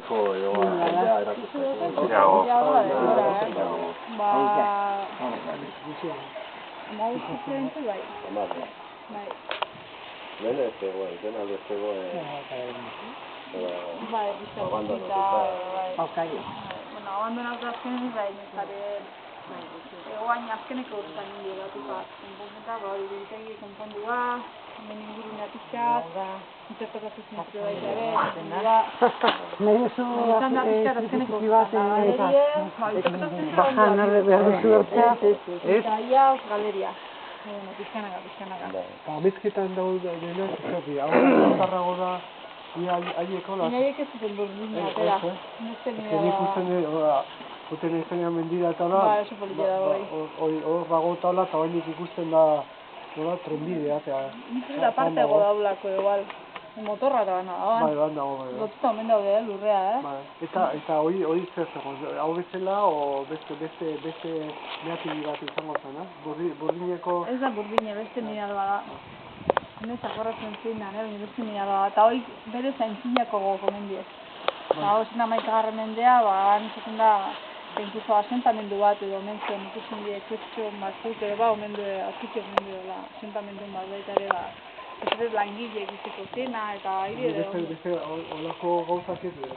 asko jendea erakusten. Lehen ez zegoen, dena ez zegoen... Bai, bizarrita, bai. Bueno, abandonatu azkenen egoain azkeneko urtean nire batuka konponeta, iruritegi konpondua, hemen ingurunea pixkat, interpretatu zintzio baita ere, konpondua. Nahi duzu azkeneko urtean, bajan behar duzu hartzea, eta ia galeria. Bueno, pixkanaka. Amezketan daude denak, hau zarrago da, haieko da? Haiek ez zuten burdina, atera. Nik usten Guten izan mendira eta da, oso politia dago hor dago taula eta bainik ikusten da trenbidea. Nik da partego daulako igual, motorra eta gana dagoan. Bai, dago. Lotuta omen daude, lurrea, Eta hori zer zegoen, hau bezala o beste mehatili bat izango zen, burdineko... Ez da burdine, beste miradua da. Nez akorratzen zein da, beste miradua da, eta hori bere zaintzinako gomendiez. Eta hori zen 11. mendea, nizaten da, inkluso asentamendu bat edo omen zuen ikusten die kuestion batzuk edo aurkitzen omen asentamendu bat baita ere ez langile egiteko zena eta aire edo... Beste olako gauzak ez dira,